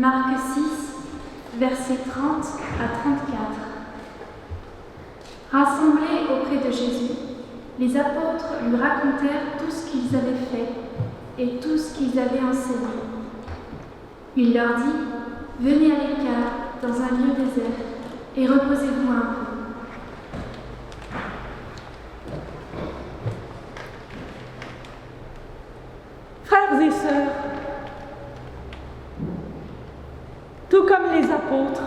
Marc 6, versets 30 à 34. Rassemblés auprès de Jésus, les apôtres lui racontèrent tout ce qu'ils avaient fait et tout ce qu'ils avaient enseigné. Il leur dit : « Venez à l'écart, dans un lieu désert, et reposez-vous un peu. » Frères et sœurs, tout comme les apôtres,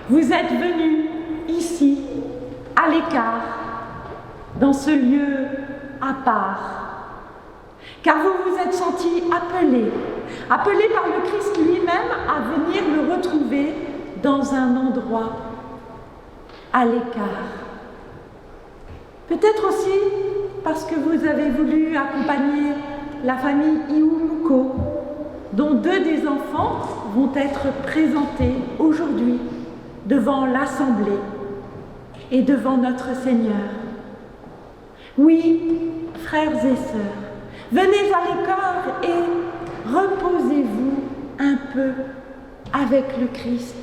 vous êtes venus ici, à l'écart, dans ce lieu à part, car vous vous êtes sentis appelés par le Christ lui-même à venir le retrouver dans un endroit à l'écart. Peut-être aussi parce que vous avez voulu accompagner la famille Iumuko, dont 2 des enfants vont être présentés aujourd'hui devant l'Assemblée et devant notre Seigneur. Oui, frères et sœurs, venez à l'écart et reposez-vous un peu avec le Christ.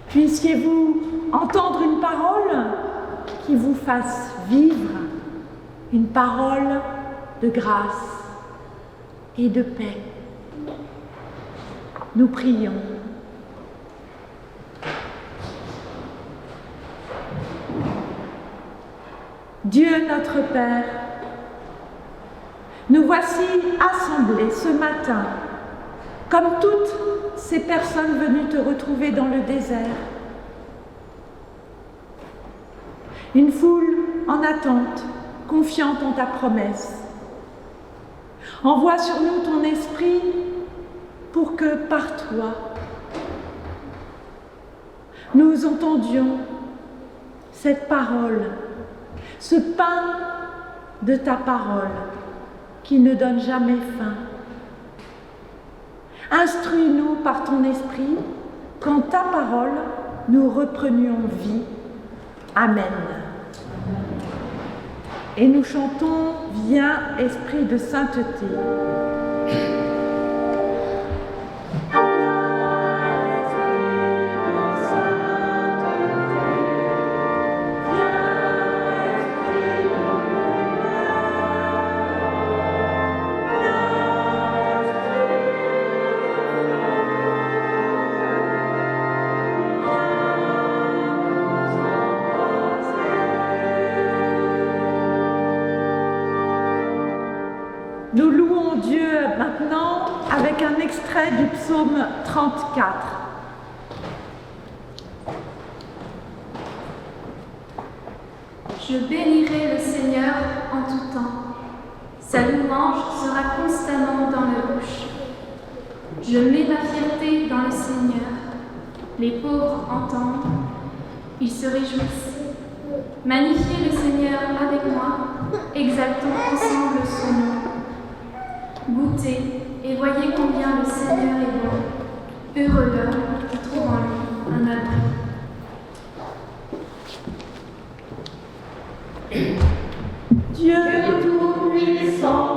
Puissiez-vous entendre une parole qui vous fasse vivre, une parole de grâce et de paix. Nous prions. Dieu notre Père, nous voici assemblés ce matin, comme toutes ces personnes venues te retrouver dans le désert. Une foule en attente, confiante en ta promesse. Envoie sur nous ton esprit pour que par toi, nous entendions cette parole, ce pain de ta parole qui ne donne jamais faim. Instruis-nous par ton esprit qu'en ta parole, nous reprenions vie. Amen. Et nous chantons « Viens, Esprit de sainteté ». Nous louons Dieu maintenant avec un extrait du psaume 34. Je bénirai le Seigneur en tout temps. Sa louange sera constamment dans ma bouche. Je mets ma fierté dans le Seigneur. Les pauvres entendent, ils se réjouissent. Magnifiez le Seigneur avec moi, exaltons ensemble son nom. Goûtez et voyez combien le Seigneur est bon. Heureux l'homme qui trouve en lui un abri. Dieu tout-puissant,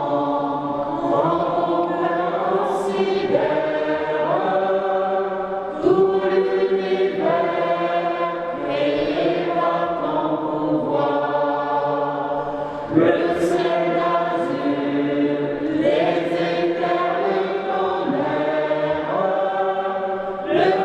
Le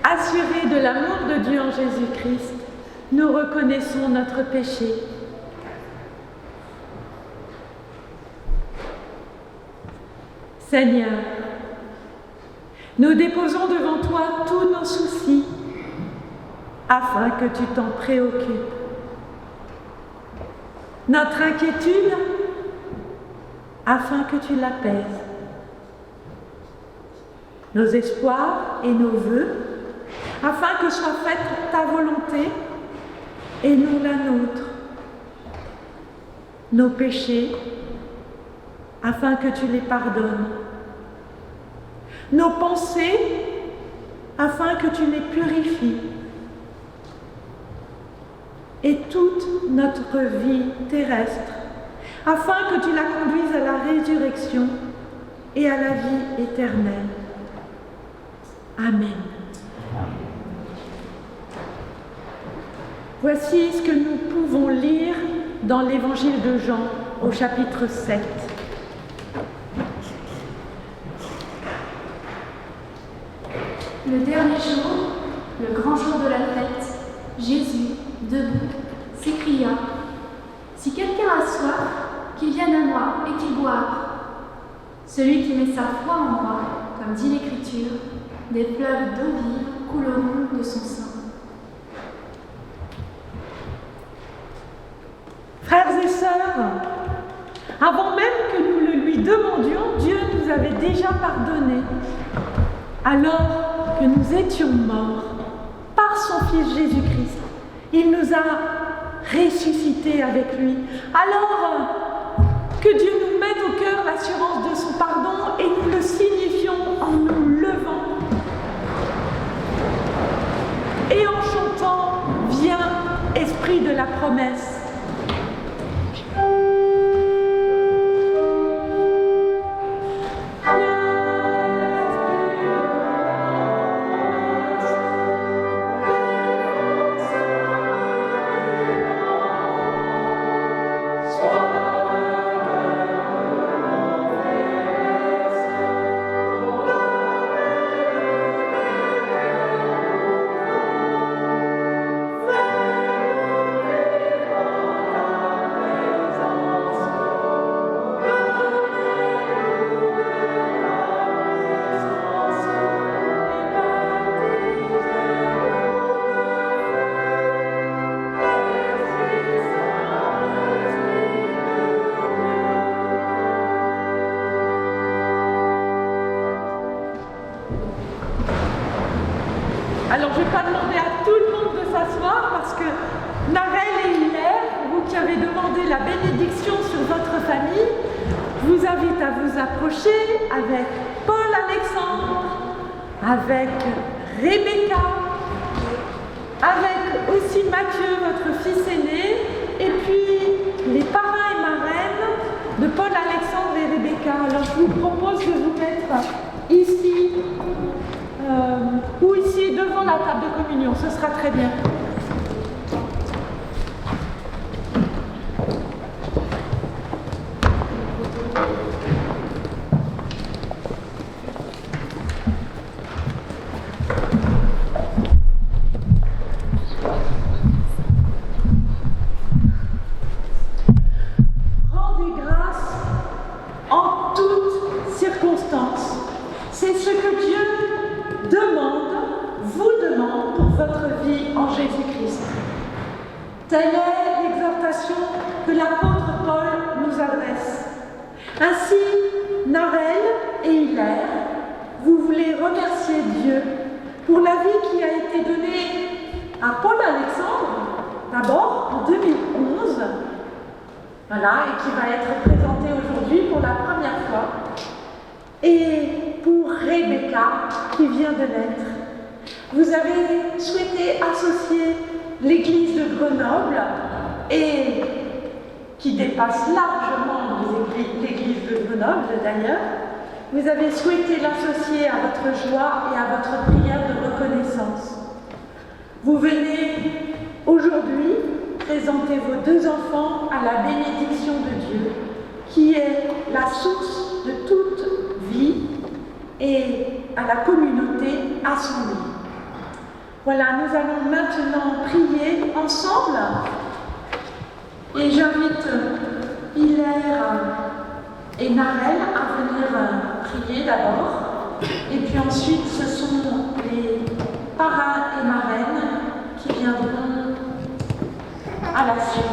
Assurés de l'amour de Dieu en Jésus-Christ, nous reconnaissons notre péché. Seigneur, nous déposons devant toi tous nos soucis afin que tu t'en préoccupes. Notre inquiétude afin que tu l'apaises. Nos espoirs et nos vœux afin que soit faite ta volonté et non la nôtre. Nos péchés afin que tu les pardonnes. Nos pensées afin que tu les purifies. Et toute notre vie terrestre afin que tu la conduises à la résurrection et à la vie éternelle. Amen. Voici ce que nous pouvons lire dans l'Évangile de Jean au chapitre 7. Le dernier jour, le grand jour de la fête, Jésus, debout, s'écria « Si quelqu'un a soif, qu'il vienne à moi et qu'il boive. Celui qui met sa foi en moi, comme dit l'Écriture, des fleuves d'eau vive couleront de son sein. » Frères et sœurs, avant même que nous le lui demandions, Dieu nous avait déjà pardonné. Alors que nous étions morts par son Fils Jésus-Christ, il nous a ressuscités avec lui. Alors que Dieu nous mette au cœur l'assurance de son pardon et nous le signifions en nous levant et en chantant « Viens, Esprit de la promesse ». Alors je ne vais pas demander à tout le monde de s'asseoir parce que Narelle et Hilaire, vous qui avez demandé la bénédiction sur votre famille, vous invite à vous approcher avec Paul-Alexandre, avec Rebecca, avec aussi Mathieu, votre fils aîné, et puis les parrains et marraines de Paul-Alexandre et Rebecca. Alors je vous propose de vous mettre ici, ou ici devant la table de communion, ce sera très bien. Rendez grâce en toutes circonstances. C'est ce que Dieu vous demande pour votre vie en Jésus-Christ. Telle est l'exhortation que l'apôtre Paul nous adresse. Ainsi, Narelle et Hilaire, vous voulez remercier Dieu pour la vie qui a été donnée à Paul-Alexandre, d'abord en 2011, voilà, et qui va être présentée aujourd'hui pour la première fois, et pour Rebecca qui vient de naître. Vous avez souhaité associer l'église de Grenoble et qui dépasse largement l'église de Grenoble noble d'ailleurs, vous avez souhaité l'associer à votre joie et à votre prière de reconnaissance. Vous venez aujourd'hui présenter vos deux enfants à la bénédiction de Dieu, qui est la source de toute vie, et à la communauté assemblée. Voilà, nous allons maintenant prier ensemble, et j'invite Hilaire et Narelle à venir prier d'abord, et puis ensuite ce sont les parrains et marraines qui viendront à la suite.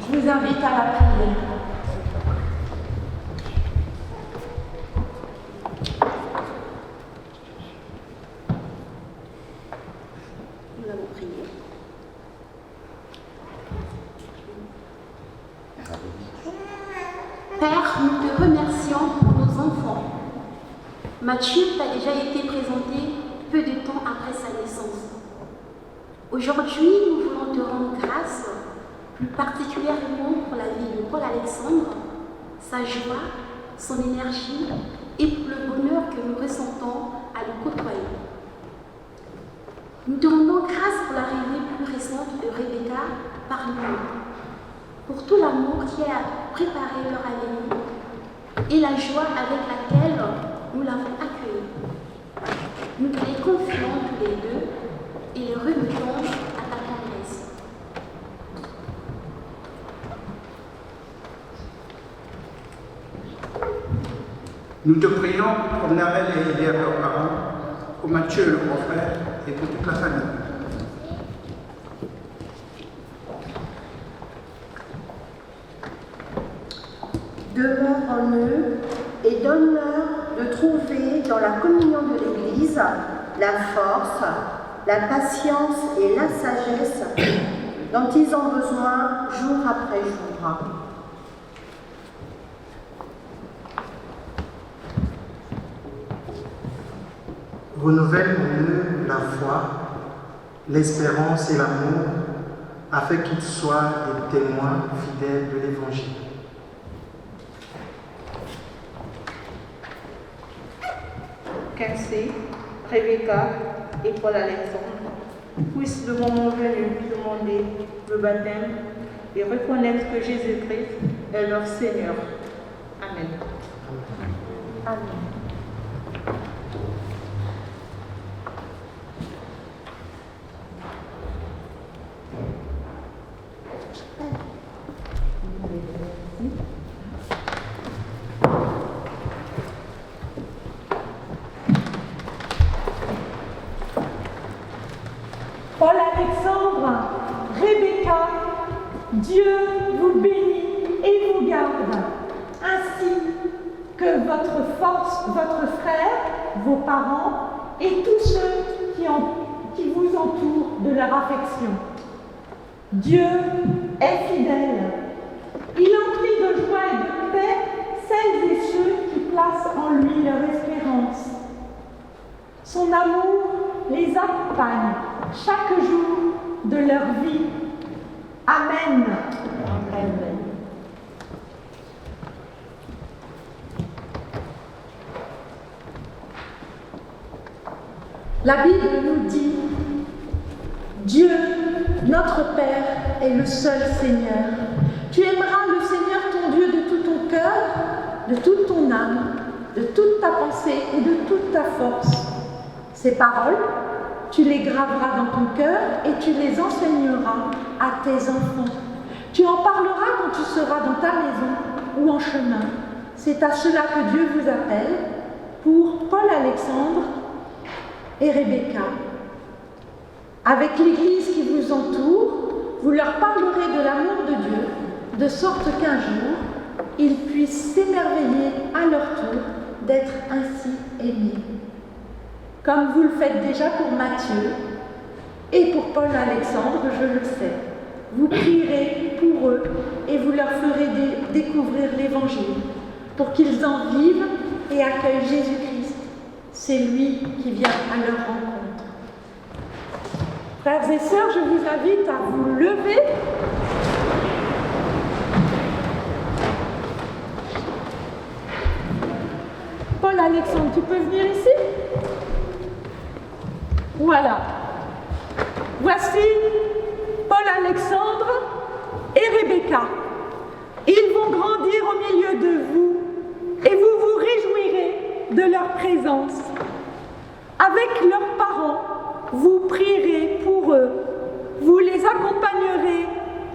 Je vous invite à la prière. Nous allons prier. Père, nous te remercions pour nos enfants. Mathieu t'a déjà été présenté peu de temps après sa naissance. Aujourd'hui, nous voulons te rendre grâce, plus particulièrement pour la vie de Paul-Alexandre, sa joie, son énergie et pour le bonheur que nous ressentons à le côtoyer. Nous te rendons grâce pour l'arrivée plus récente de Rebecca parmi nous, pour tout l'amour qui a préparé leur avenir et la joie avec laquelle nous l'avons accueillie. Nous te les confions tous les deux et les remettons à ta tendresse. Nous te prions pour Narelle et Hilaire, leurs parents, pour Mathieu, le grand-frère, et pour toute la famille. Demeure en eux et donne-leur de trouver dans la communion de l'Église la force, la patience et la sagesse dont ils ont besoin jour après jour. Renouvelle en eux la foi, l'espérance et l'amour, afin qu'ils soient des témoins fidèles de l'Évangile. Quincy, Rebecca et Paul-Alexandre puissent le moment venu lui demander le baptême et reconnaître que Jésus-Christ est leur Seigneur. Amen. Amen. Paul-Alexandre, Rebecca, Dieu vous bénit et vous garde, ainsi que votre force, votre frère, vos parents et tous ceux qui vous entourent de leur affection. Dieu est fidèle. Il emplit de joie et de paix celles et ceux qui placent en lui leur espérance. Son amour les accompagne chaque jour de leur vie. Amen. Amen. La Bible nous dit: Dieu, notre Père, est le seul Seigneur. Tu aimeras le Seigneur ton Dieu de tout ton cœur, de toute ton âme, de toute ta pensée et de toute ta force. Ces paroles, tu les graveras dans ton cœur et tu les enseigneras à tes enfants. Tu en parleras quand tu seras dans ta maison ou en chemin. C'est à cela que Dieu vous appelle, pour Paul-Alexandre et Rebecca. Avec l'Église qui vous entoure, vous leur parlerez de l'amour de Dieu, de sorte qu'un jour, ils puissent s'émerveiller à leur tour d'être ainsi aimés. Comme vous le faites déjà pour Mathieu et pour Paul-Alexandre, je le sais. Vous prierez pour eux et vous leur ferez découvrir l'Évangile pour qu'ils en vivent et accueillent Jésus-Christ. C'est lui qui vient à leur rencontre. Frères et sœurs, je vous invite à vous lever. Paul-Alexandre, tu peux venir ici? Voilà. Voici Paul-Alexandre et Rebecca. Ils vont grandir au milieu de vous et vous vous réjouirez de leur présence. Avec leurs parents, vous prierez pour eux. Vous les accompagnerez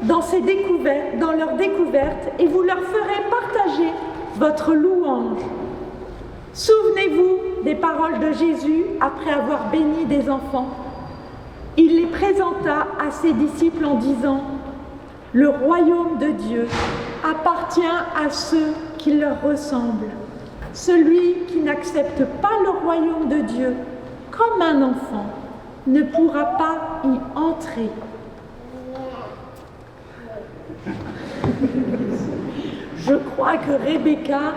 dans leurs découvertes et vous leur ferez partager votre louange. Souvenez-vous des paroles de Jésus après avoir béni des enfants. Il les présenta à ses disciples en disant « Le royaume de Dieu appartient à ceux qui leur ressemblent. Celui qui n'accepte pas le royaume de Dieu comme un enfant ne pourra pas y entrer. » Je crois que Rebecca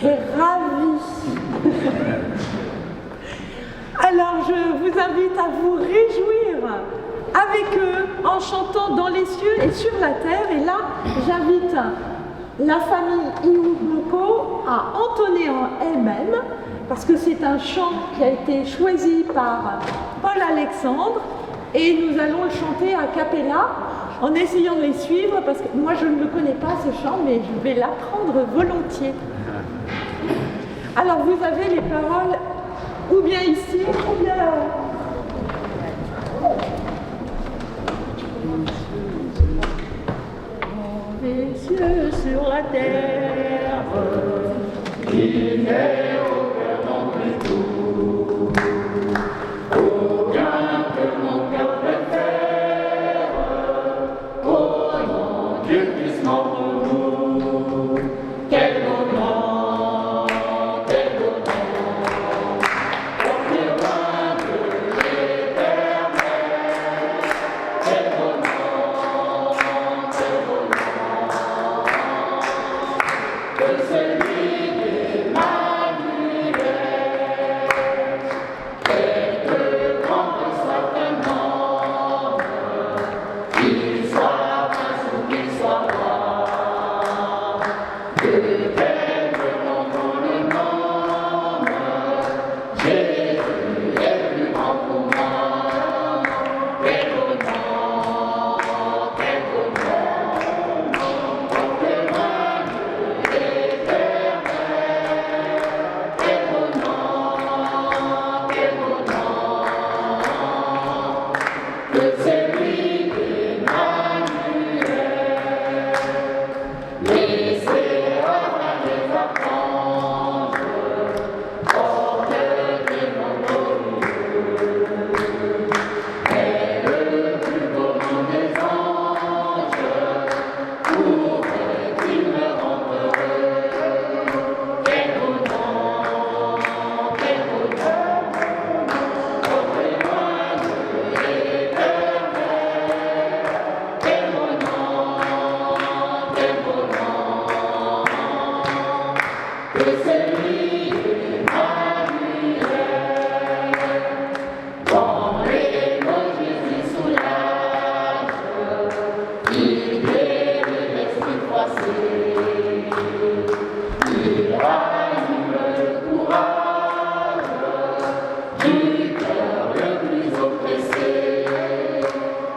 est ravie. Alors je vous invite à vous réjouir avec eux en chantant dans les cieux et sur la terre. Et là, j'invite la famille Iwuko à entonner en elle-même, parce que c'est un chant qui a été choisi par Paul-Alexandre et nous allons le chanter a cappella en essayant de les suivre, parce que moi je ne le connais pas ce chant, mais je vais l'apprendre volontiers. Alors vous avez les paroles ou bien ici ou bien là-haut. Les cieux sur la terre, il n'est aucun entre tout, aucun que mon cœur préfère, oh mon Dieu puissant pour nous, quel moment, quel moment, on est loin de l'éternel, quel moment, que celui d'Emmanuel, quelque grand que soit un homme, qu'il soit prince ou qu'il soit roi, de quelque nom qu'on le nomme, Jésus est plus grand pour moi. Quel honneur, quel honneur, on est loin de l'éternel. Quel honneur, que celui d'Emmanuel. Les séraphin, les archanges portent des noms glorieux. Et le plus beau nom des anges pourrait-il me rendre heureux? Quel honneur, on est loin de l'éternel. Quel honneur, que celui d'Emmanuel. Dans les mots Jésus soulage, il guérit l'esprit froissé, il ranime le courage du cœur le plus oppressé.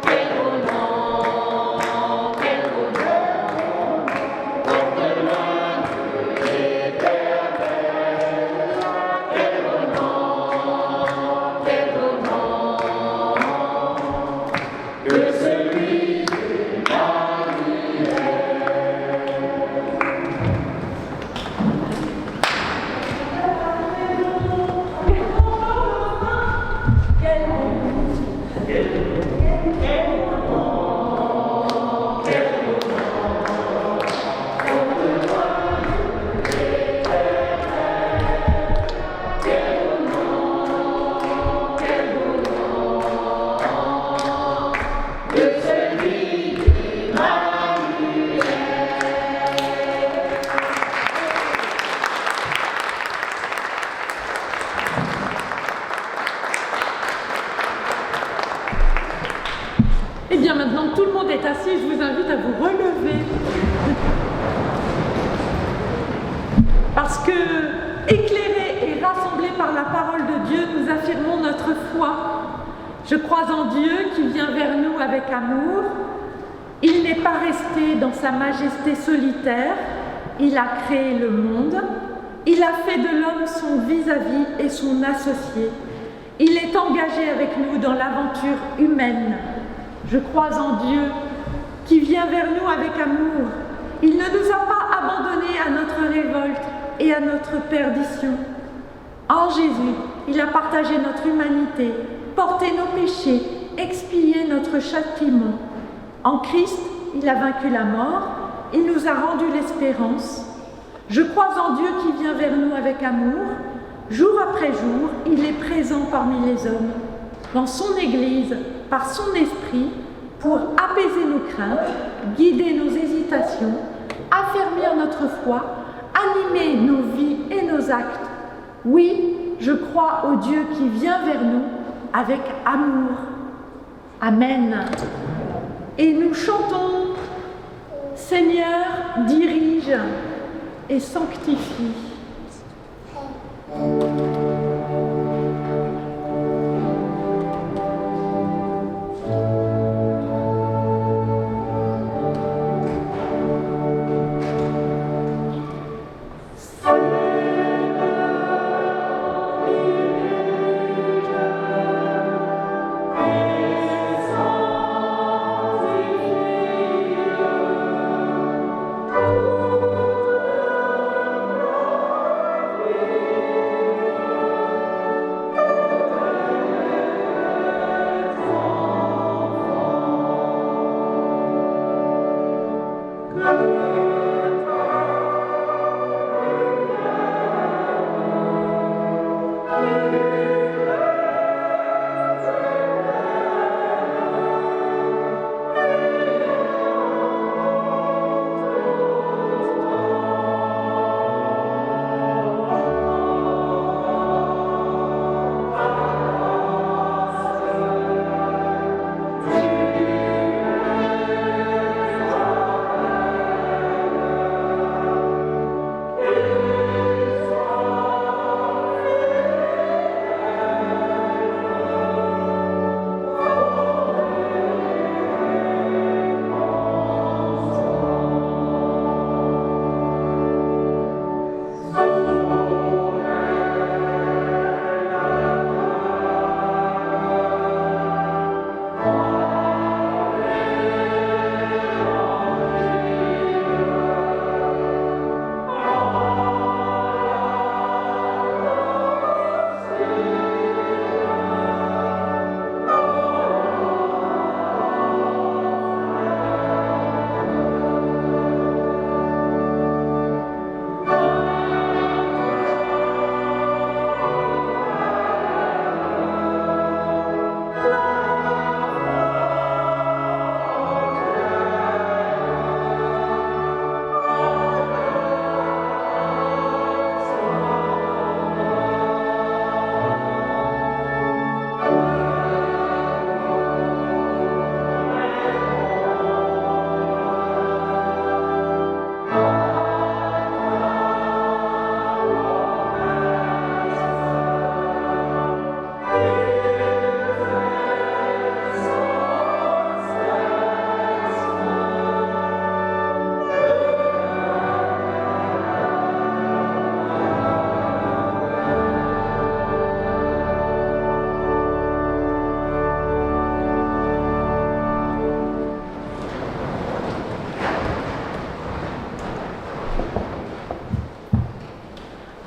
Quel honneur, on est loin de l'éternel. Quel honneur, que celui d'Emmanuel. Eh bien, maintenant que tout le monde est assis, je vous invite à vous relever. Parce que éclairés et rassemblés par la parole de Dieu, nous affirmons notre foi. Je crois en Dieu qui vient vers nous avec amour. Il n'est pas resté dans sa majesté solitaire. Il a créé le monde. Il a fait de l'homme son vis-à-vis et son associé. Il est engagé avec nous dans l'aventure humaine. Je crois en Dieu qui vient vers nous avec amour. Il ne nous a pas abandonnés à notre révolte et à notre perdition. En Jésus, il a partagé notre humanité, porté nos péchés, expié notre châtiment. En Christ, il a vaincu la mort, il nous a rendu l'espérance. Je crois en Dieu qui vient vers nous avec amour. Jour après jour, il est présent parmi les hommes, dans son Église, par son esprit, pour apaiser nos craintes, guider nos hésitations, affermir notre foi, animer nos vies et nos actes. Oui, je crois au Dieu qui vient vers nous avec amour. Amen. Et nous chantons « Seigneur, dirige et sanctifie ».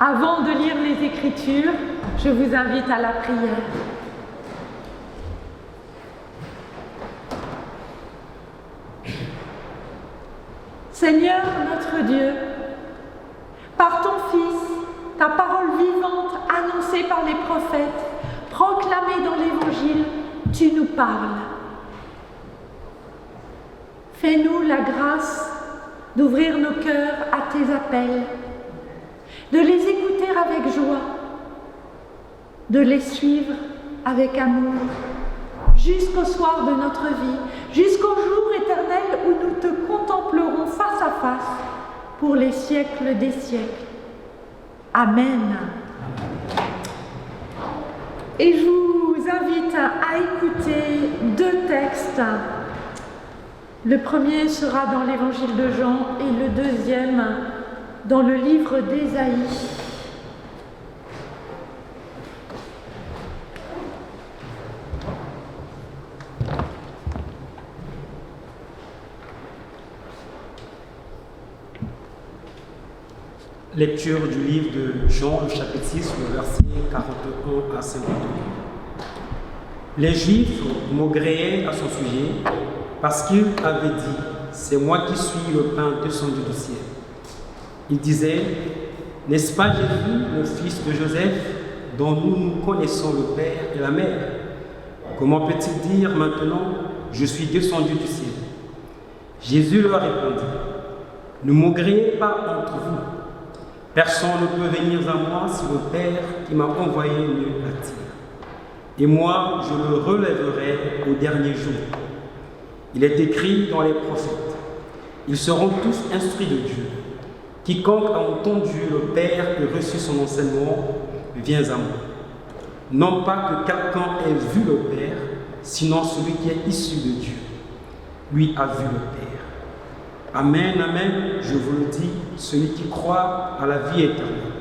Avant de lire les Écritures, je vous invite à la prière. Seigneur notre Dieu, par ton Fils, ta parole vivante annoncée par les prophètes, proclamée dans l'Évangile, tu nous parles. Fais-nous la grâce d'ouvrir nos cœurs à tes appels, de les écouter avec joie, de les suivre avec amour, jusqu'au soir de notre vie, jusqu'au jour éternel où nous te contemplerons face à face pour les siècles des siècles. Amen. Et je vous invite à écouter 2 textes. Le premier sera dans l'évangile de Jean et le deuxième dans le livre d'Ésaïe. Lecture du livre de Jean, le chapitre 6, le verset 41 à 52. Les Juifs maugréaient à son sujet parce qu'il avait dit « C'est moi qui suis le pain descendu du ciel ». Il disait « N'est-ce pas Jésus, le fils de Joseph, dont nous connaissons le père et la mère? Comment peut-il dire maintenant « Je suis descendu du ciel » ?» Jésus leur répondit « Ne maugréez pas entre vous. Personne ne peut venir à moi si le Père qui m'a envoyé ne l'attire. Et moi, je le relèverai au dernier jour. Il est écrit dans les prophètes, ils seront tous instruits de Dieu. Quiconque a entendu le Père et reçu son enseignement, vient à moi. Non pas que quelqu'un ait vu le Père, sinon celui qui est issu de Dieu. Lui a vu le Père. Amen, amen, je vous le dis, celui qui croit à la vie éternelle.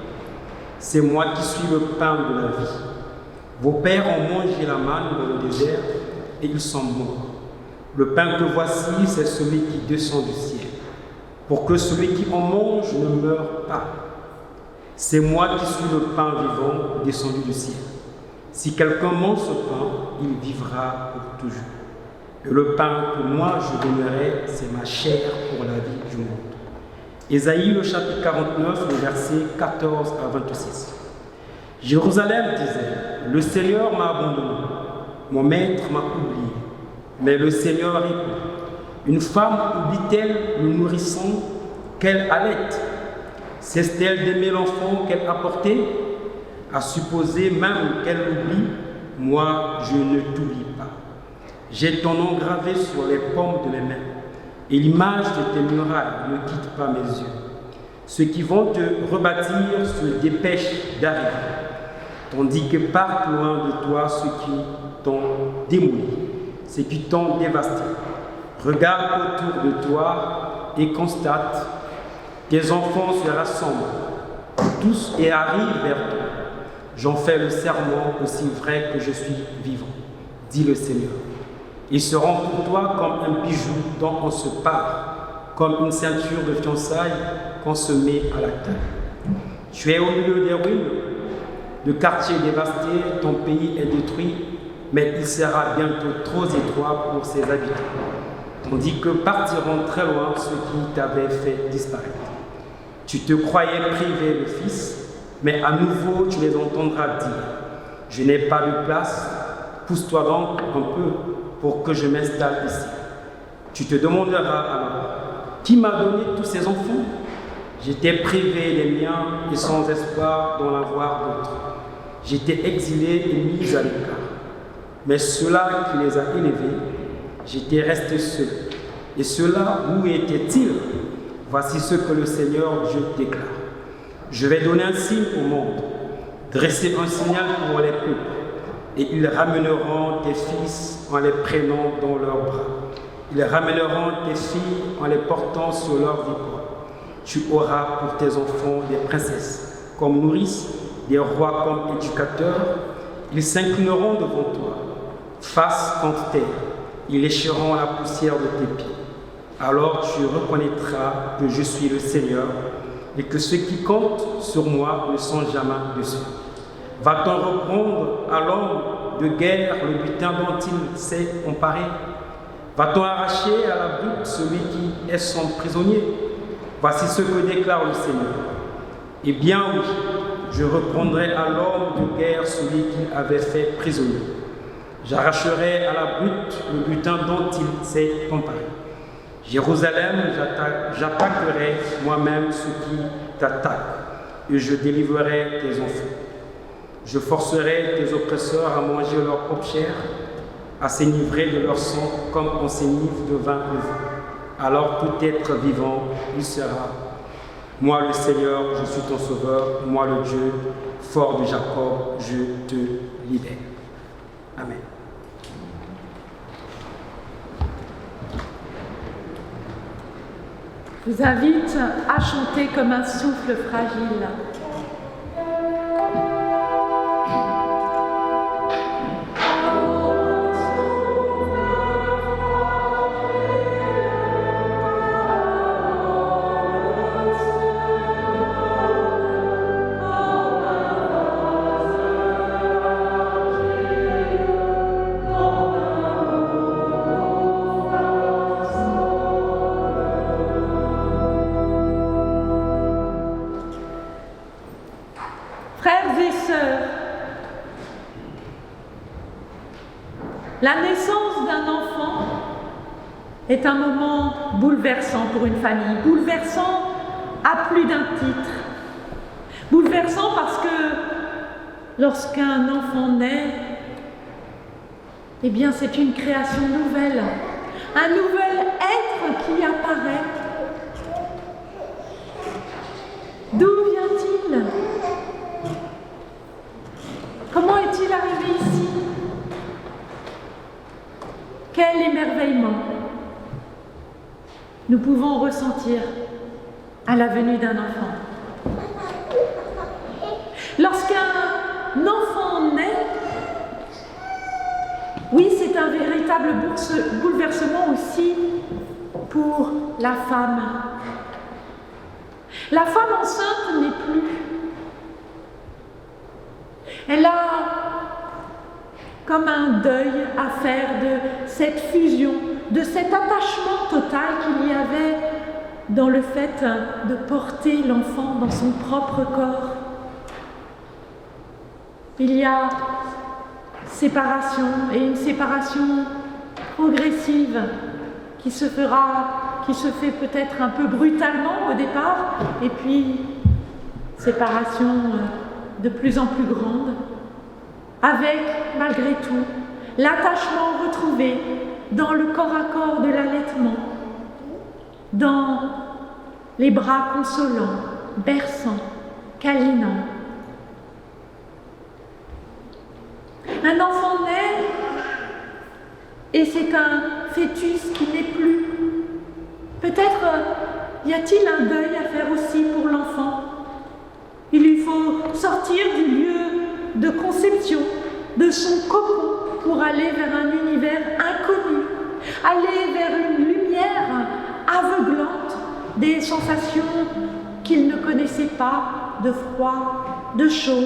C'est moi qui suis le pain de la vie. Vos pères ont mangé la manne dans le désert et ils sont morts. Le pain que voici, c'est celui qui descend du ciel, pour que celui qui en mange ne meure pas. C'est moi qui suis le pain vivant descendu du ciel. Si quelqu'un mange ce pain, il vivra pour toujours. Et le pain que moi je donnerai, c'est ma chair pour la vie du monde. Ésaïe, le chapitre 49, le verset 14 à 26. Jérusalem disait, le Seigneur m'a abandonné, mon maître m'a oublié. Mais le Seigneur répond, une femme oublie-t-elle le nourrisson qu'elle allaite? Cesse-t-elle d'aimer l'enfant qu'elle a porté? À supposer même qu'elle l'oublie, moi je ne t'oublie pas. J'ai ton nom gravé sur les paumes de mes mains, et l'image de tes murailles ne quitte pas mes yeux. Ceux qui vont te rebâtir se dépêchent d'arriver, tandis que partent loin de toi ceux qui t'ont démoli, ceux qui t'ont dévasté. Regarde autour de toi et constate, tes enfants se rassemblent, tous et arrivent vers toi. J'en fais le serment aussi vrai que je suis vivant, dit le Seigneur. Ils seront pour toi comme un bijou dont on se pare, comme une ceinture de fiançailles qu'on se met à la taille. Tu es au milieu des ruines, de quartiers dévastés, ton pays est détruit, mais il sera bientôt trop étroit pour ses habitants, tandis que partiront très loin ceux qui t'avaient fait disparaître. Tu te croyais priver le Fils, mais à nouveau tu les entendras dire, je n'ai pas de place, pousse-toi donc un peu, pour que je m'installe ici. Tu te demanderas alors, qui m'a donné tous ces enfants? J'étais privé des miens et sans espoir d'en avoir d'autres. J'étais exilé et mis à l'écart. Mais ceux-là qui les a élevés, j'étais resté seul. Et ceux-là, où étaient-ils? Voici ce que le Seigneur Dieu déclare. Je vais donner un signe au monde, dresser un signal pour les peuples. Et ils ramèneront tes fils en les prenant dans leurs bras. Ils ramèneront tes filles en les portant sur leurs épaules. Tu auras pour tes enfants des princesses comme nourrices, des rois comme éducateurs. Ils s'inclineront devant toi, face contre terre. Ils lécheront la poussière de tes pieds. Alors tu reconnaîtras que je suis le Seigneur et que ceux qui comptent sur moi ne sont jamais dessus. Va-t-on reprendre à l'homme de guerre le butin dont il s'est emparé? Va-t-on arracher à la brute celui qui est son prisonnier? Voici ce que déclare le Seigneur. Eh bien oui, je reprendrai à l'homme de guerre celui qu'il avait fait prisonnier. J'arracherai à la brute le butin dont il s'est emparé. Jérusalem, j'attaquerai moi-même ceux qui t'attaquent, et je délivrerai tes enfants. Je forcerai tes oppresseurs à manger leur propre chair, à s'enivrer de leur sang comme on s'enivre de vin nouveau. Alors tout être vivant, il sera. Moi le Seigneur, je suis ton sauveur, moi le Dieu, fort de Jacob, je te libère. Amen. Je vous invite à chanter comme un souffle fragile. Frères et sœurs, la naissance d'un enfant est un moment bouleversant pour une famille, bouleversant à plus d'un titre. Bouleversant parce que lorsqu'un enfant naît, eh bien c'est une création nouvelle, un nouvel être qui apparaît. D'où vient-il ? Comment est-il arrivé ici ? Quel émerveillement nous pouvons ressentir à la venue d'un enfant. Lorsqu'un enfant naît, oui, c'est un véritable bouleversement aussi pour la femme. La femme enceinte n'est plus. Elle a comme un deuil à faire de cette fusion, de cet attachement total qu'il y avait dans le fait de porter l'enfant dans son propre corps. Il y a séparation, et une séparation progressive qui se fait peut-être un peu brutalement au départ, et puis séparation de plus en plus grande, avec, malgré tout, l'attachement retrouvé dans le corps à corps de l'allaitement, dans les bras consolants, berçants, câlinants. Un enfant naît et c'est un fœtus qui n'est plus. Peut-être y a-t-il un deuil à faire aussi pour l'enfant. Il lui faut sortir du lieu de conception, de son cocon, pour aller vers un univers inconnu, aller vers une lumière aveuglante, des sensations qu'il ne connaissait pas, de froid, de chaud.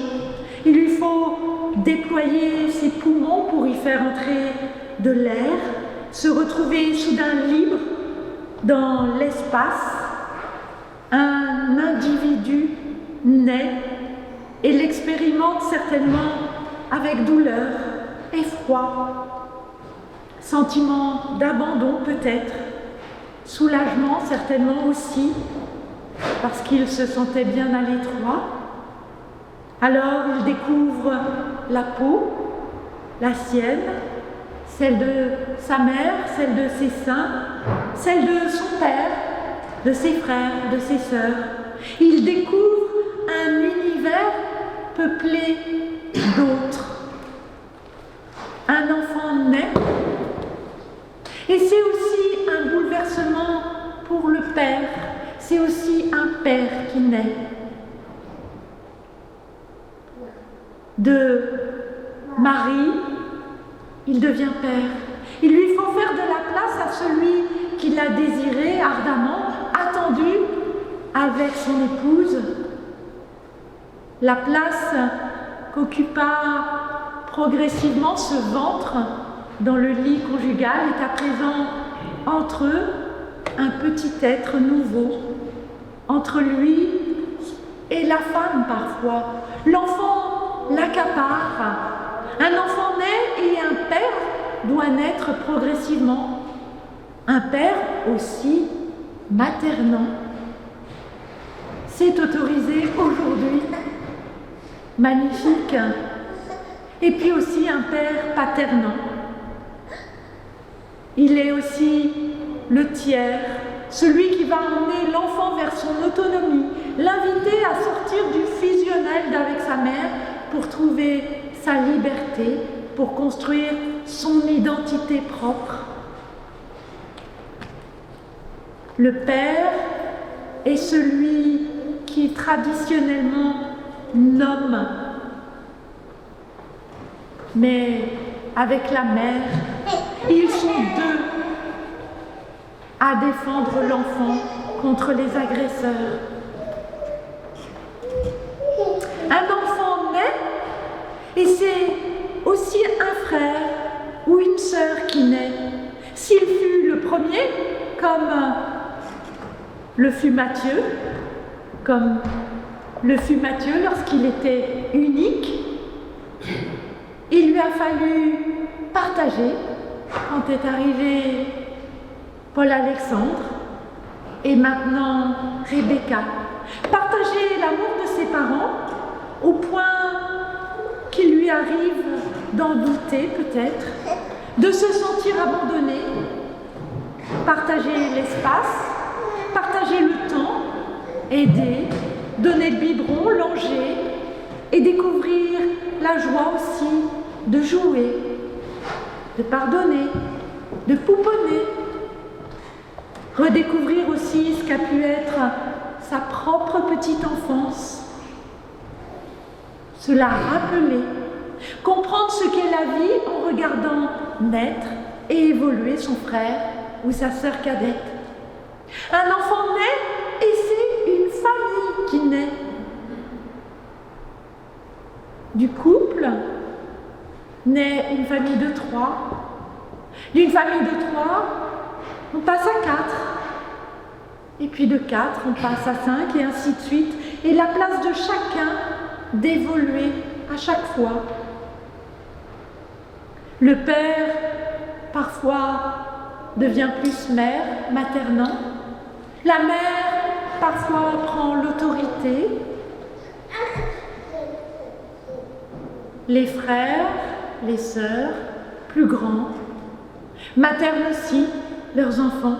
Il lui faut déployer ses poumons pour y faire entrer de l'air, se retrouver soudain libre dans l'espace. Un individu naît et l'expérimente certainement avec douleur, effroi, sentiment d'abandon peut-être, soulagement certainement aussi, parce qu'il se sentait bien à l'étroit. Alors il découvre la peau, la sienne, celle de sa mère, celle de ses seins, celle de son père, de ses frères, de ses sœurs. Il découvre un univers peuplé d'autres. Un enfant naît, et c'est aussi un bouleversement pour le père, c'est aussi un père qui naît. De Marie, il devient père. Il lui faut faire de la place à celui qu'il a désiré ardemment, attendu avec son épouse. La place qu'occupa progressivement ce ventre dans le lit conjugal est à présent entre eux un petit être nouveau, entre lui et la femme parfois. L'enfant l'accapare. Un enfant naît et un père doit naître progressivement. Un père aussi maternant. C'est autorisé aujourd'hui. Magnifique. Et puis aussi un père paternant. Il est aussi le tiers, celui qui va emmener l'enfant vers son autonomie, l'inviter à sortir du fusionnel d'avec sa mère pour trouver sa liberté pour construire son identité propre. Le père est celui qui traditionnellement nomme, mais avec la mère, ils sont deux à défendre l'enfant contre les agresseurs. Un enfant naît et c'est aussi un frère ou une sœur qui naît. S'il fut le premier, comme le fut Matthieu lorsqu'il était unique, il lui a fallu partager quand est arrivé Paul-Alexandre et maintenant Rebecca. Partager l'amour de ses parents au point qu'il lui arrive d'en douter peut-être, de se sentir abandonné, partager l'espace, partager le temps, aider, donner le biberon, langer et découvrir la joie aussi de jouer, de pardonner, de pouponner, redécouvrir aussi ce qu'a pu être sa propre petite enfance, se la rappeler, comprendre ce qu'est la vie en regardant naître et évoluer son frère ou sa sœur cadette. Un enfant naît et c'est une famille qui naît. Du couple naît une famille de 3. D'une famille de 3, on passe à 4. Et puis de 4, on passe à 5 et ainsi de suite. Et la place de chacun d'évoluer à chaque fois. Le père, parfois, devient plus mère, maternant. La mère, parfois, prend l'autorité. Les frères, les sœurs, plus grands, maternent aussi leurs enfants.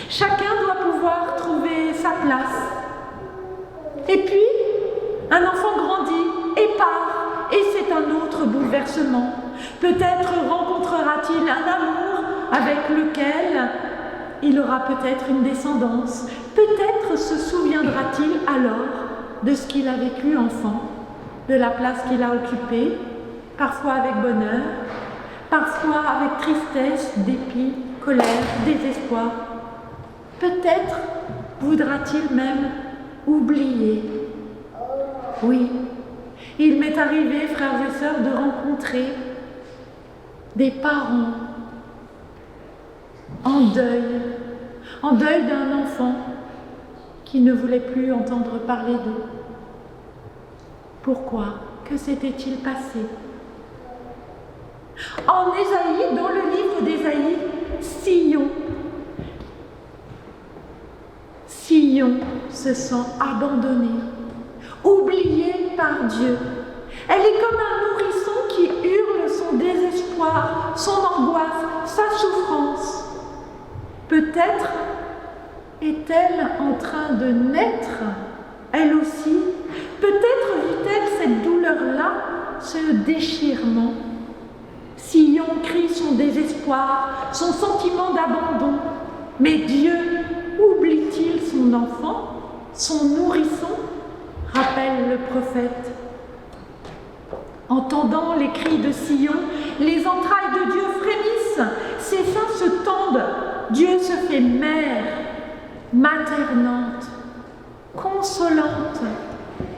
Chacun doit pouvoir trouver sa place. Et puis, un enfant grandit et part, et c'est un autre bouleversement. Peut-être rencontrera-t-il un amour avec lequel il aura peut-être une descendance. Peut-être se souviendra-t-il alors de ce qu'il a vécu enfant, de la place qu'il a occupée, parfois avec bonheur, parfois avec tristesse, dépit, colère, désespoir. Peut-être voudra-t-il même oublier. Oui, il m'est arrivé, frères et sœurs, de rencontrer des parents en deuil d'un enfant qui ne voulait plus entendre parler d'eux. Pourquoi? Que s'était-il passé? En Ésaïe, dans le livre d'Ésaïe, Sion se sent abandonnée, oubliée par Dieu. Elle est comme un nourrisson qui hurle son désespoir, son angoisse, sa souffrance. Peut-être est-elle en train de naître, elle aussi. Peut-être vit-elle cette douleur-là, ce déchirement. Sion crie son désespoir, son sentiment d'abandon. Mais Dieu oublie-t-il son enfant, son nourrisson? Rappelle le prophète. Entendant les cris de Sion, les entrailles de Dieu frémissent, ses seins se tendent. Dieu se fait mère, maternante, consolante,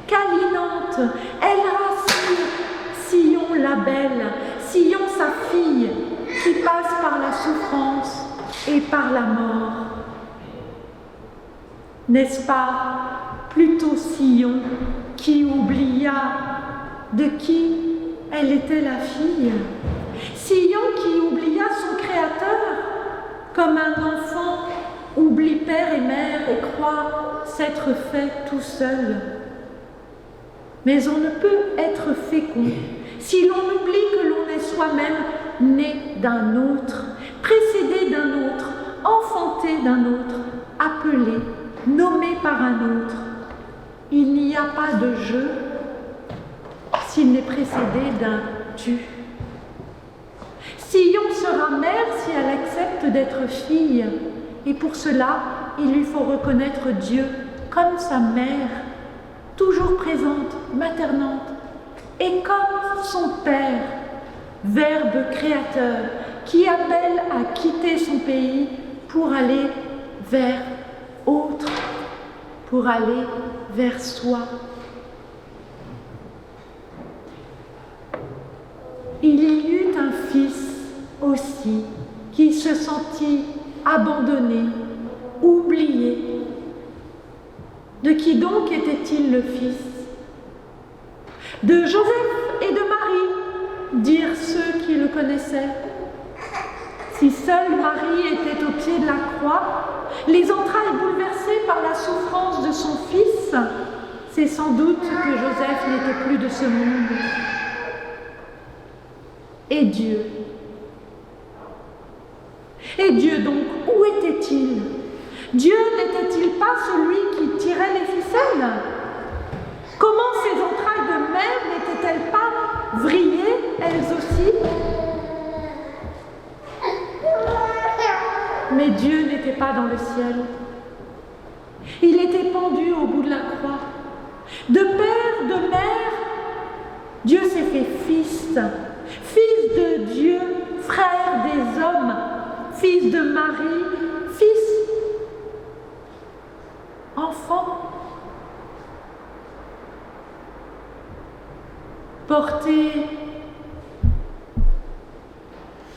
câlinante. Elle rassure Sion la belle, Sion sa fille, qui passe par la souffrance et par la mort. N'est-ce pas plutôt Sion qui oublia de qui elle était la fille? Sion qui oublia son Créateur, comme un enfant oublie père et mère et croit s'être fait tout seul. Mais on ne peut être fécond si l'on oublie que l'on est soi-même né d'un autre, précédé d'un autre, enfanté d'un autre, appelé, nommé par un autre. Il n'y a pas de jeu. s'il n'est précédé d'un tu. Sion sera mère si elle accepte d'être fille, et pour cela, il lui faut reconnaître Dieu comme sa mère, toujours présente, maternante, et comme son Père, Verbe créateur, qui appelle à quitter son pays pour aller vers autre, pour aller vers soi. Il y eut un fils aussi qui se sentit abandonné, oublié. De qui donc était-il le fils? De Joseph et de Marie, dirent ceux qui le connaissaient. Si seule Marie était au pied de la croix, les entrailles bouleversées par la souffrance de son fils, c'est sans doute que Joseph n'était plus de ce monde. Et Dieu? Et Dieu donc, où était-il? Dieu n'était-il pas celui qui tirait les ficelles? Comment ces entrailles de mère n'étaient-elles pas vrillées, elles aussi? Mais Dieu n'était pas dans le ciel. Il était pendu au bout de la croix. De père, de mère, Dieu s'est fait fils, fils de Dieu, frère des hommes, fils de Marie, fils, enfant, porté,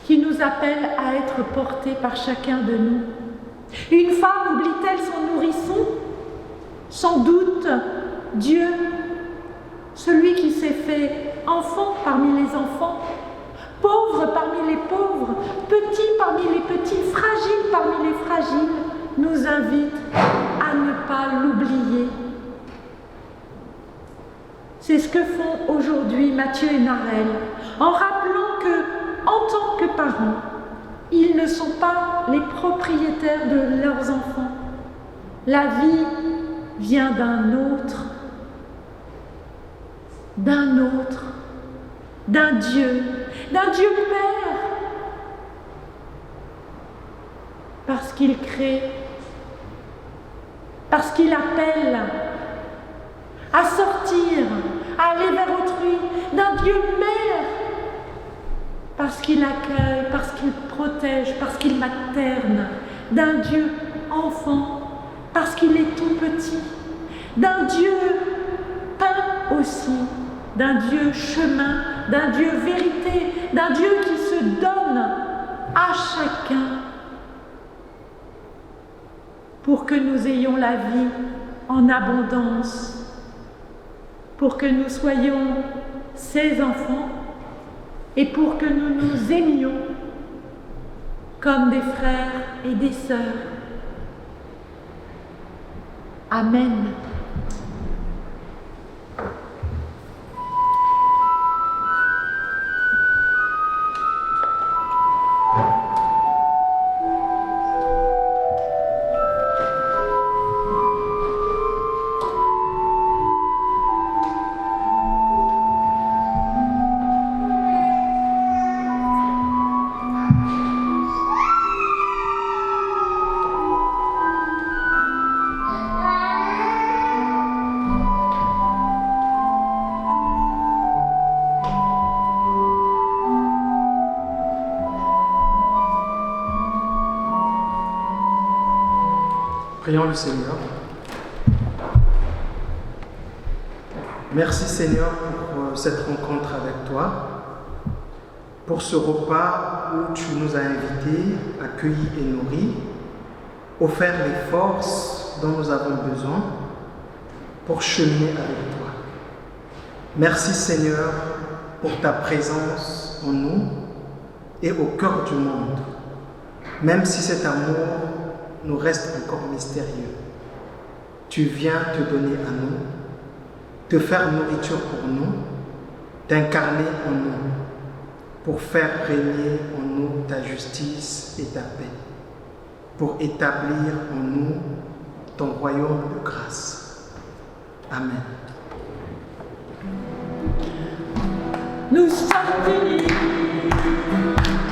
qui nous appelle à être portés par chacun de nous. Une femme oublie-t-elle son nourrisson? Sans doute Dieu, celui qui s'est fait enfant parmi les enfants, pauvre parmi les pauvres, petit parmi les petits, fragile parmi les fragiles, nous invite à ne pas l'oublier. C'est ce que font aujourd'hui Mathieu et Narelle, en rappelant que, en tant que parents, ils ne sont pas les propriétaires de leurs enfants. La vie vient d'un autre, d'un Dieu Père, parce qu'il crée, parce qu'il appelle à sortir, à aller vers autrui, d'un Dieu Mère, parce qu'il accueille, parce qu'il protège, parce qu'il materne, d'un Dieu enfant, parce qu'il est tout petit, d'un Dieu pain aussi, d'un Dieu chemin, d'un Dieu vérité, d'un Dieu qui se donne à chacun pour que nous ayons la vie en abondance, pour que nous soyons ses enfants et pour que nous nous aimions comme des frères et des sœurs. Amen. Prions le Seigneur. Merci Seigneur pour cette rencontre avec toi, pour ce repas où tu nous as invités, accueillis et nourris, offert les forces dont nous avons besoin pour cheminer avec toi. Merci Seigneur pour ta présence en nous et au cœur du monde, même si cet amour nous reste encore mystérieux. Tu viens te donner à nous, te faire nourriture pour nous, t'incarner en nous, pour faire régner en nous ta justice et ta paix, pour établir en nous ton royaume de grâce. Amen. Nous sommes unis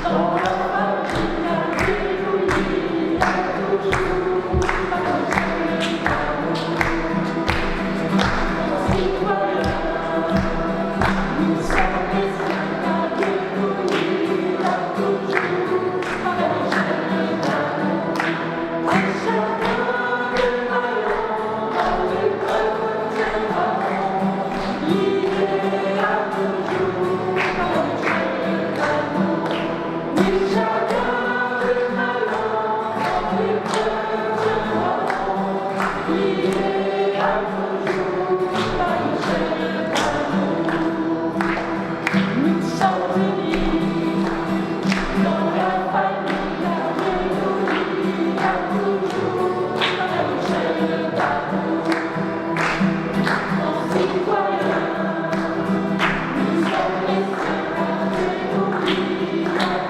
dans la famille, la Réunion, la toujours, citoyens, nous sommes les citoyens, la toujours, par l'échelle d'amour, à chacun de maillons, dans le cœur tiendra l'idée à toujours, par l'échelle d'amour, mais chacun de maillons, dans le cœur tiendra l'idée à toujours, par l'échelle d'amour. Nous sommes unis dans la famille, la Réunion, à toujours, par l'échelle d'amour. En citoyens, nous sommes les citoyens, à toujours, par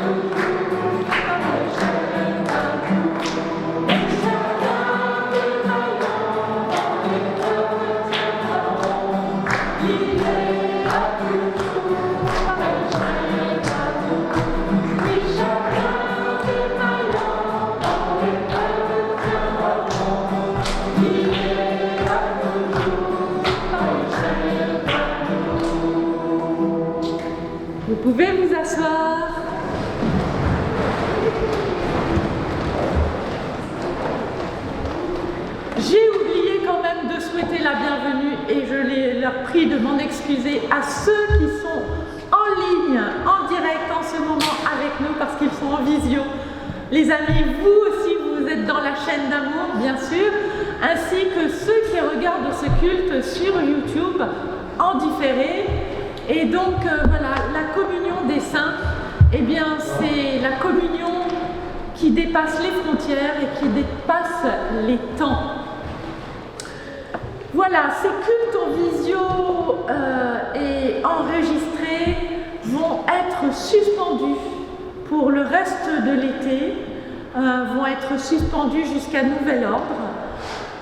l'échelle d'amour. Et chacun des maillons dans le cœur tiendra l'idée à toujours, par l'échelle d'amour. Et chacun des maillons dans le cœur tiendra l'idée à toujours, par l'échelle d'amour. Vous pouvez vous asseoir. J'ai oublié quand même de souhaiter la bienvenue et je leur prie de m'en excuser à ceux qui sont en ligne, en direct en ce moment avec nous parce qu'ils sont en visio. Les amis, vous aussi, vous êtes dans la chaîne d'amour, bien sûr, ainsi que ceux qui regardent ce culte sur YouTube en différé. Et donc, voilà, la communion des saints, eh bien, c'est la communion qui dépasse les frontières et qui dépasse les temps. Voilà, ces cultes en visio et enregistrés vont être suspendus pour le reste de l'été, vont être suspendus jusqu'à nouvel ordre.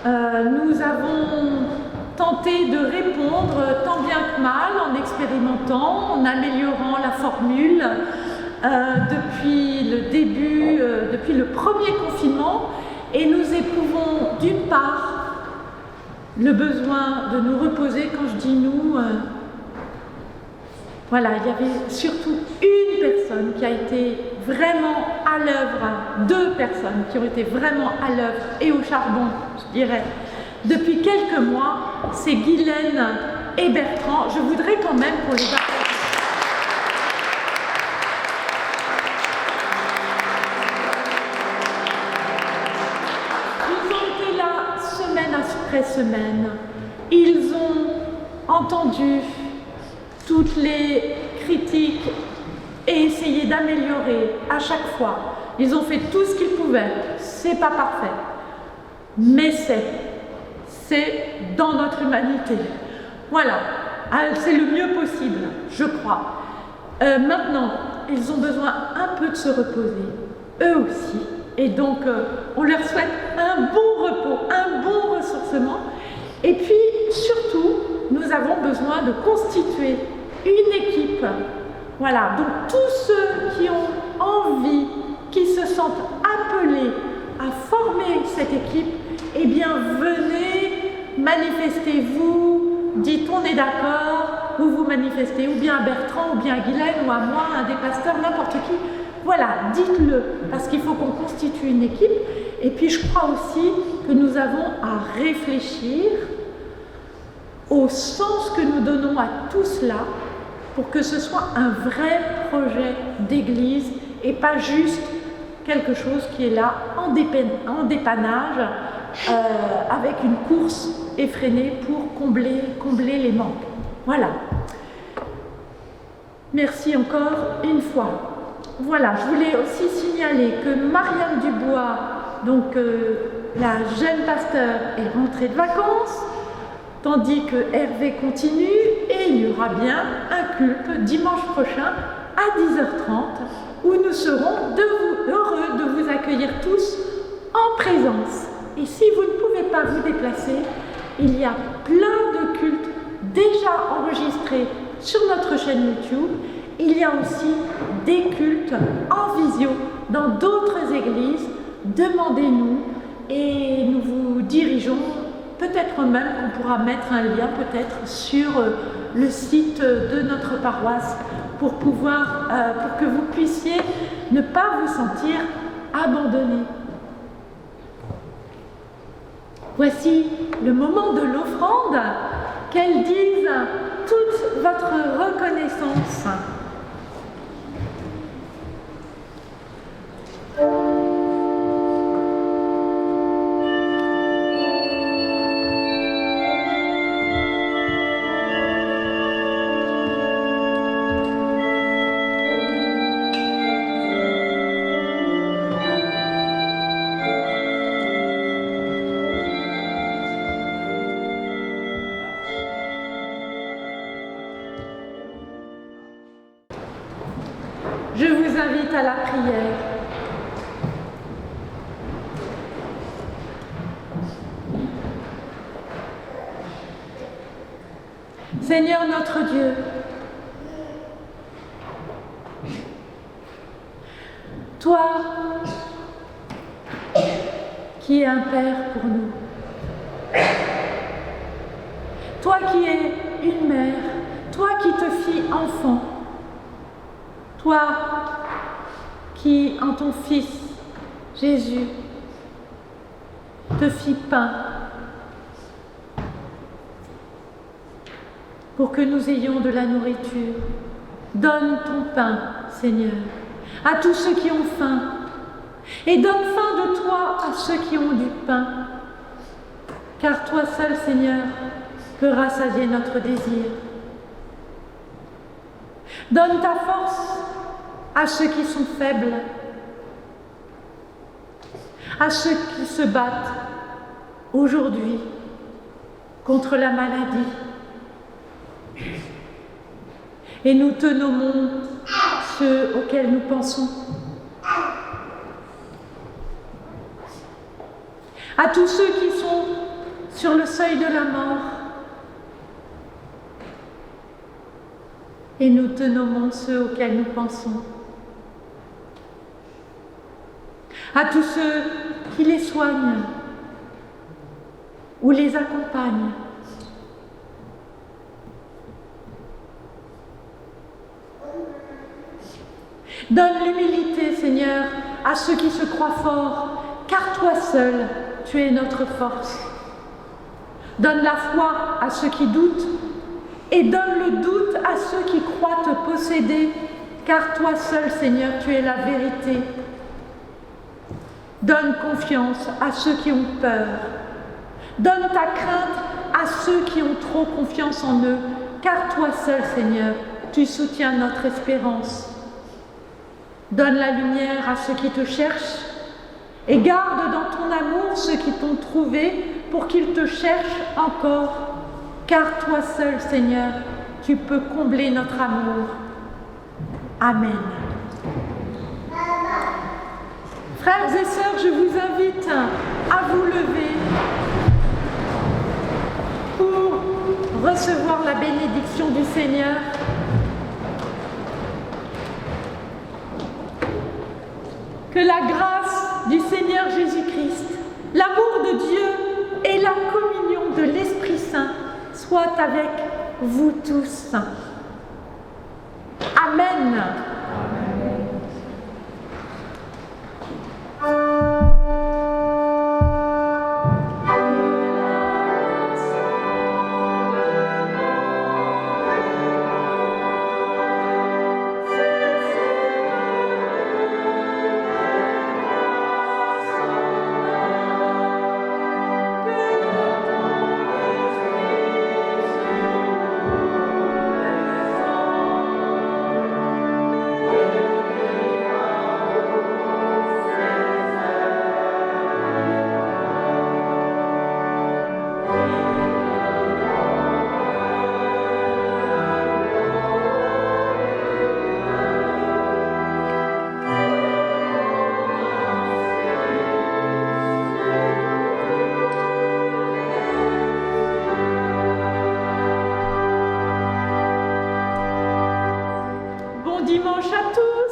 Nous avons tenté de répondre tant bien que mal en expérimentant, en améliorant la formule depuis le début, depuis le premier confinement, et nous éprouvons d'une part le besoin de nous reposer. Quand je dis nous, voilà, il y avait surtout une personne qui a été vraiment à l'œuvre, deux personnes qui ont été vraiment à l'œuvre et au charbon, je dirais, depuis quelques mois, c'est Guylaine et Bertrand. Je voudrais quand même pour les applaudir. Ils ont été là semaine après semaine. Ils ont entendu toutes les critiques et essayé d'améliorer à chaque fois. Ils ont fait tout ce qu'ils pouvaient. C'est pas parfait, mais c'est dans notre humanité. Voilà, c'est le mieux possible, je crois. Maintenant, ils ont besoin un peu de se reposer, eux aussi. Et donc, on leur souhaite un bon repos, un bon ressourcement. Et puis, surtout, nous avons besoin de constituer une équipe. Voilà, donc tous ceux qui ont envie, qui se sentent appelés à former cette équipe, eh bien, venez, manifestez-vous, dites on est d'accord, vous vous manifestez, ou bien à Bertrand, ou bien à Guylaine, ou à moi, un des pasteurs, n'importe qui. Voilà, dites-le, parce qu'il faut qu'on constitue une équipe. Et puis je crois aussi que nous avons à réfléchir au sens que nous donnons à tout cela pour que ce soit un vrai projet d'église et pas juste quelque chose qui est là en dépannage avec une course effrénée pour combler les manques. Voilà. Merci encore une fois. Voilà, je voulais aussi signaler que Marianne Dubois, donc la jeune pasteur, est rentrée de vacances, tandis que Hervé continue, et il y aura bien un culte dimanche prochain à 10h30 où nous serons heureux de vous accueillir tous en présence. Et si vous ne pouvez pas vous déplacer, il y a plein de cultes déjà enregistrés sur notre chaîne chaîne YouTube, il y a aussi des cultes en visio dans d'autres églises. Demandez-nous et nous vous dirigeons. Peut-être même qu'on pourra mettre un lien peut-être sur le site de notre paroisse pour que vous puissiez ne pas vous sentir abandonnés. Voici le moment de l'offrande. Qu'elle dise toute votre reconnaissance. Je vous invite à la prière. Seigneur notre Dieu, toi qui es un Père pour nous, toi qui es une mère, toi qui te fis enfant, toi qui, en ton Fils, Jésus, te fis pain pour que nous ayons de la nourriture. Donne ton pain, Seigneur, à tous ceux qui ont faim, et donne faim de toi à ceux qui ont du pain, car toi seul, Seigneur, peux rassasier notre désir. Donne ta force à ceux qui sont faibles, à ceux qui se battent aujourd'hui contre la maladie. Et nous te nommons ceux auxquels nous pensons. À tous ceux qui sont sur le seuil de la mort. Et nous te nommons ceux auxquels nous pensons. À tous ceux qui les soignent ou les accompagnent. Donne l'humilité, Seigneur, à ceux qui se croient forts, car toi seul, tu es notre force. Donne la foi à ceux qui doutent, et donne le doute à ceux qui croient te posséder, car toi seul, Seigneur, tu es la vérité. Donne confiance à ceux qui ont peur. Donne ta crainte à ceux qui ont trop confiance en eux, car toi seul, Seigneur, tu soutiens notre espérance. Donne la lumière à ceux qui te cherchent et garde dans ton amour ceux qui t'ont trouvé pour qu'ils te cherchent encore, car toi seul, Seigneur, tu peux combler notre amour. Amen. Frères et sœurs, je vous invite à vous lever pour recevoir la bénédiction du Seigneur. Que la grâce du Seigneur Jésus-Christ, l'amour de Dieu et la communion de l'Esprit Saint soient avec vous tous. Amen. Amen. Bon dimanche à tous.